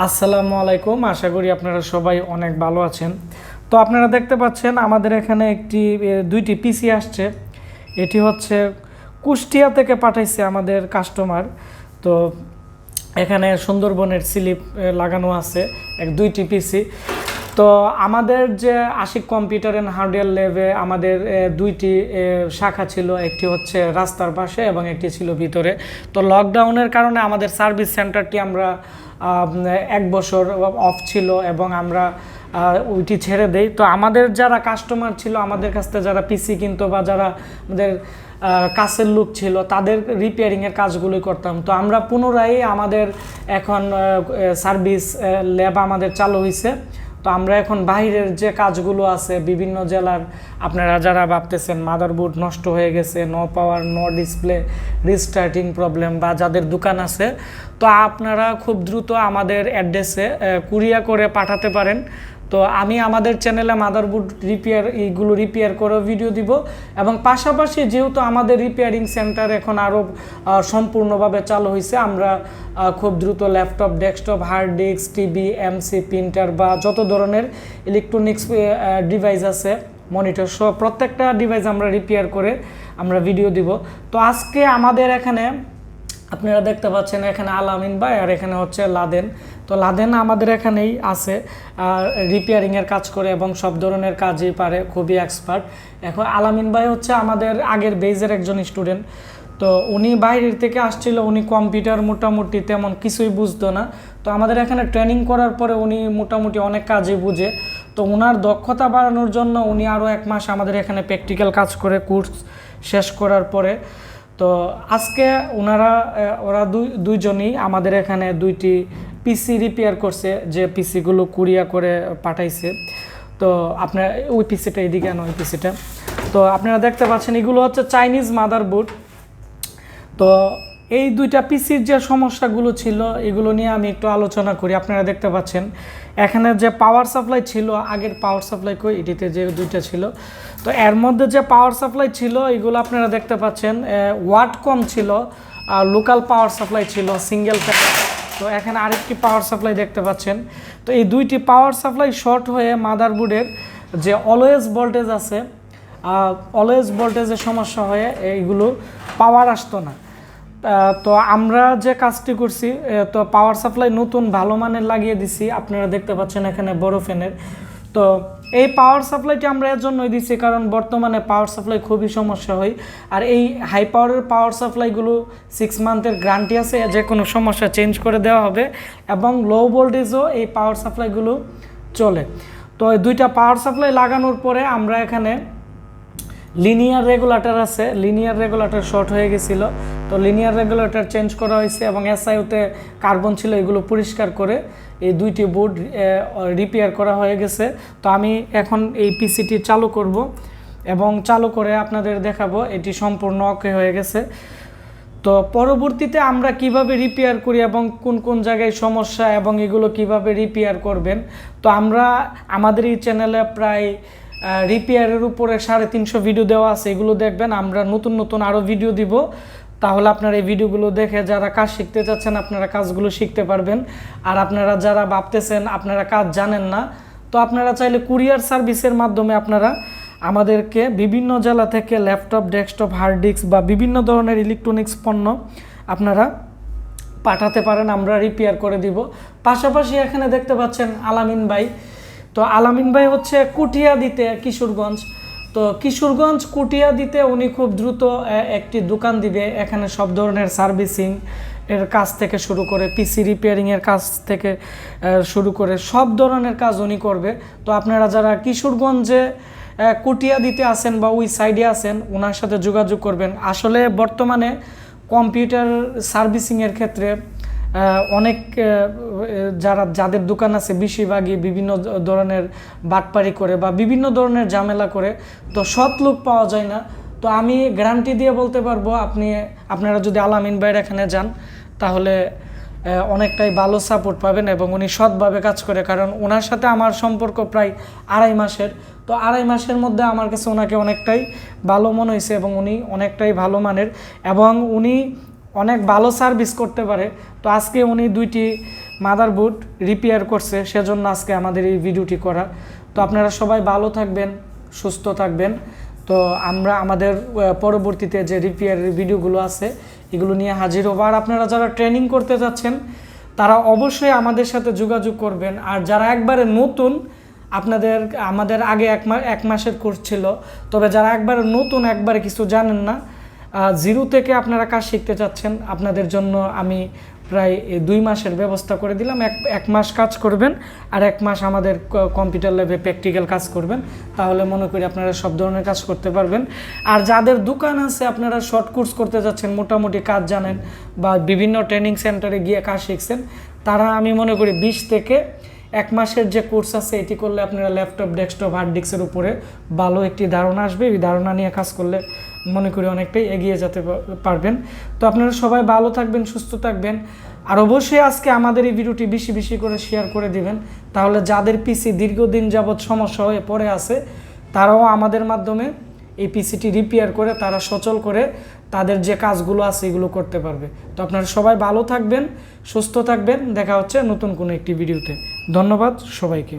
আসসালামু আলাইকুম, আশা করি আপনারা সবাই অনেক ভালো আছেন। তো আপনারা দেখতে পাচ্ছেন আমাদের এখানে দুইটি পিসি আসছে। এটি হচ্ছে কুষ্টিয়া থেকে পাঠাইছে আমাদের কাস্টমার। তো এখানে সুন্দরবনের স্লিপ লাগানো আছে দুইটি পিসি। তো আমাদের যে আশিক কম্পিউটার অ্যান্ড হার্ডওয়্যার ল্যাবে আমাদের দুইটি শাখা ছিল, একটি হচ্ছে রাস্তার পাশে এবং একটি ছিল ভিতরে। তো লকডাউনের কারণে আমাদের সার্ভিস সেন্টারটি আমরা 1 বছর অফ ছিল এবং আমরা ওইটি ছেড়ে দেই। তো আমাদের যারা কাস্টমার ছিল, আমাদের কাছ থেকে যারা পিসি কিনতো বা যারা আমাদের কাছের লোক ছিল, তাদের রিপেয়ারিংয়ের কাজগুলোই করতাম। তো আমরা পুনরায় আমাদের এখন সার্ভিস ল্যাব আমাদের চালু হয়েছে। তো আমরা এখন বাইরের যে কাজগুলো আছে বিভিন্ন জেলার, আপনারা যারা ভাবতেছেন মাদারবোর্ড নষ্ট হয়ে গেছে, no power, no display, restarting problem, বা যাদের দোকান আছে, তো আপনারা খুব দ্রুত আমাদের অ্যাড্রেসে কুরিয়ার করে পাঠাতে পারেন। তো আমি আমাদের চ্যানেলে মাদারবোর্ড এইগুলো রিপেয়ার করে ভিডিও দিব। এবং পাশাপাশি যেহেতু আমাদের রিপেয়ারিং সেন্টার এখন আরও সম্পূর্ণভাবে চালু হয়েছে, আমরা খুব দ্রুত laptop, desktop, hard disk, TV, এমসি, প্রিন্টার বা যত ধরনের ইলেকট্রনিক্স ডিভাইস আছে, মনিটর সহ প্রত্যেকটা ডিভাইস আমরা রিপেয়ার করে আমরা ভিডিও দিব। তো আজকে আমাদের এখানে আপনারা দেখতে পাচ্ছেন এখানে আলামিন ভাই আর এখানে হচ্ছে লাদেন। তো লাদেন আমাদের এখানেই আছে, রিপেয়ারিংয়ের কাজ করে এবং সব ধরনের কাজই পারে, খুবই এক্সপার্ট। এখন আলামিন ভাই হচ্ছে আমাদের আগের বেজের একজন স্টুডেন্ট। তো উনি বাইরের থেকে আসছিল, উনি কম্পিউটার মোটামুটি তেমন কিছুই বুঝতো না। তো আমাদের এখানে ট্রেনিং করার পরে উনি মোটামুটি অনেক কাজই বুঝে। তো ওনার দক্ষতা বাড়ানোর জন্য উনি আরও 1 মাস আমাদের এখানে প্র্যাকটিক্যাল কাজ করে কোর্স শেষ করার পরে, তো আজকে ওরা দুইজনই আমাদের এখানে দুইটি পিসি রিপেয়ার করছে, যে পিসিগুলো কুরিয়ার করে পাঠাইছে। তো আপনার ওই পিসিটা এইদিকে আনো, ওই পিসিটা। তো আপনারা দেখতে পাচ্ছেন এগুলো হচ্ছে চাইনিজ মাদারবোর্ড। তো এই দুইটা পিসির যে সমস্যাগুলো ছিল এগুলো নিয়ে আমি একটু আলোচনা করি। আপনারা দেখতে পাচ্ছেন এখানে যে পাওয়ার সাপ্লাই ছিল, আগের পাওয়ার সাপ্লাই এটিতে যে দুইটা ছিল, তো এর মধ্যে যে পাওয়ার সাপ্লাই ছিল এগুলো আপনারা দেখতে পাচ্ছেন ওয়াট কম ছিল, লোকাল পাওয়ার সাপ্লাই ছিল সিঙ্গেল ফেজ। তো এখানে আরেকটি পাওয়ার সাপ্লাই দেখতে পাচ্ছেন। তো এই দুইটি পাওয়ার সাপ্লাই শর্ট হয়ে মাদারবোর্ডের যে অলওয়েজ ভোল্টেজ আছে, অলওয়েজ ভোল্টেজের সমস্যা হয়ে এইগুলো পাওয়ার আসতো না। তো আমরা যে কাজটি করছি, তো পাওয়ার সাপ্লাই নতুন ভালো মানের লাগিয়ে দিছি, আপনারা দেখতে পাচ্ছেন এখানে বড় ফ্যানের। তো এই পাওয়ার সাপ্লাইটি আমরা এর জন্যই দিচ্ছি কারণ বর্তমানে পাওয়ার সাপ্লাই খুবই সমস্যা হয়। আর এই হাই পাওয়ারের পাওয়ার সাপ্লাইগুলো 6 মান্থের গ্যারান্টি আছে, যে কোনো সমস্যা চেঞ্জ করে দেওয়া হবে। এবং লো ভোল্টেজও এই পাওয়ার সাপ্লাইগুলো চলে। তো এই দুইটা পাওয়ার সাপ্লাই লাগানোর পরে আমরা এখানে লিনিয়ার রেগুলেটর আছে, লিনিয়ার রেগুলেটর শর্ট হয়ে গেছিলো। তো লিনিয়ার রেগুলেটর চেঞ্জ করা হয়েছে এবং এসআইওতে কার্বন ছিল, এগুলো পরিষ্কার করে এই দুইটি বোর্ড রিপেয়ার করা হয়ে গেছে। তো আমি এখন এই পিসিটি চালু করব এবং চালু করে আপনাদের দেখাবো এটি সম্পূর্ণ ওকে হয়ে গেছে। তো পরবর্তীতে আমরা কিভাবে রিপেয়ার করি এবং কোন কোন জায়গায় সমস্যা এবং এগুলো কিভাবে রিপেয়ার করবেন, তো আমরা আমাদের এই চ্যানেলে প্রায় রিপেয়ারের উপরে 350 ভিডিও দেওয়া আছে, এগুলো দেখবেন। আমরা নতুন নতুন আরও ভিডিও দিব, তাহলে আপনারা এই ভিডিওগুলো দেখে যারা কাজ শিখতে চাচ্ছেন আপনারা কাজগুলো শিখতে পারবেন। আর আপনারা যারা ভাবতেছেন আপনারা কাজ জানেন না, তো আপনারা চাইলে কুরিয়ার সার্ভিসের মাধ্যমে আপনারা আমাদেরকে বিভিন্ন জেলা থেকে ল্যাপটপ, ডেস্কটপ, হার্ড ডিস্ক বা বিভিন্ন ধরনের ইলেকট্রনিক্স পণ্য আপনারা পাঠাতে পারেন, আমরা রিপেয়ার করে দিব। পাশাপাশি এখানে দেখতে পাচ্ছেন আলামিন ভাই। তো আলামিন ভাই হচ্ছে কুটিয়া দিতে, কিশোরগঞ্জ। তো কিশোরগঞ্জ কুটিয়া দিতে উনি খুব দ্রুত একটি দোকান দিবে। এখানে সব ধরনের সার্ভিসিং এর কাজ থেকে শুরু করে পিসি রিপেয়ারিংয়ের কাজ থেকে শুরু করে সব ধরনের কাজ উনি করবে। তো আপনারা যারা কিশোরগঞ্জে কুটিয়া দিতে আসেন বা ওই সাইডে আসেন, ওনার সাথে যোগাযোগ করবেন। আসলে বর্তমানে কম্পিউটার সার্ভিসিংয়ের ক্ষেত্রে অনেক যাদের দোকান আছে বেশিরভাগই বিভিন্ন ধরনের বাটপারি করে বা বিভিন্ন ধরনের ঝামেলা করে, তো সৎ লোক পাওয়া যায় না। তো আমি গ্যারান্টি দিয়ে বলতে পারবো আপনারা যদি আলামিন ভাইয়ের এখানে যান তাহলে অনেকটাই ভালো সাপোর্ট পাবেন এবং উনি সৎভাবে কাজ করে। কারণ ওনার সাথে আমার সম্পর্ক প্রায় 2.5 মাসের। তো 2.5 মাসের মধ্যে আমার কাছে ওনাকে অনেকটাই ভালো মনে হয়েছে এবং উনি অনেকটাই ভালো মানের এবং উনি অনেক ভালো সার্ভিস করতে পারে। তো আজকে উনি দুইটি মাদারবোর্ড রিপেয়ার করছে, সেজন্য আজকে আমাদের এই ভিডিওটি করা। তো আপনারা সবাই ভালো থাকবেন, সুস্থ থাকবেন। তো আমরা আমাদের পরবর্তীতে যে রিপেয়ারের ভিডিওগুলো আছে এগুলো নিয়ে হাজির হব। আর আপনারা যারা ট্রেনিং করতে যাচ্ছেন তারা অবশ্যই আমাদের সাথে যোগাযোগ করবেন। আর যারা একবারে নতুন, আমাদের আগে এক মাসের কোর্স ছিল, তবে যারা একবারে নতুন, একবারে কিছু জানেন না, জিরো থেকে আপনারা কাজ শিখতে চাচ্ছেন, আপনাদের জন্য আমি প্রায় 2 মাসের ব্যবস্থা করে দিলাম। এক মাস কাজ করবেন আর 1 মাস আমাদের কম্পিউটার ল্যাবে প্র্যাকটিক্যাল কাজ করবেন, তাহলে মনে করি আপনারা সব ধরনের কাজ করতে পারবেন। আর যাদের দোকান আছে, আপনারা শর্ট কোর্স করতে যাচ্ছেন, মোটামুটি কাজ জানেন বা বিভিন্ন ট্রেনিং সেন্টারে গিয়ে কাজ শিখছেন, তারা আমি মনে করি 20 থেকে 1 মাসের যে কোর্স আছে এটি করলে আপনারা ল্যাপটপ, ডেস্কটপ, হার্ড ডিস্কের উপরে ভালো একটি ধারণা আসবে। এই ধারণা নিয়ে কাজ করলে মনে করি অনেকটাই এগিয়ে যেতে পারবেন। তো আপনারা সবাই ভালো থাকবেন, সুস্থ থাকবেন। আর অবশ্যই আজকে আমাদের এই ভিডিওটি বেশি বেশি করে শেয়ার করে দিবেন, তাহলে যাদের পিসি দীর্ঘদিন যাবৎ সমস্যা হয়ে পড়ে আছে তারাও আমাদের মাধ্যমে এই পিসিটি রিপেয়ার করে তারা সচল করে তাদের যে কাজগুলো আছে এগুলো করতে পারবে। তো আপনারা সবাই ভালো থাকবেন, সুস্থ থাকবেন। দেখা হচ্ছে নতুন কোনো একটি ভিডিওতে। ধন্যবাদ সবাইকে।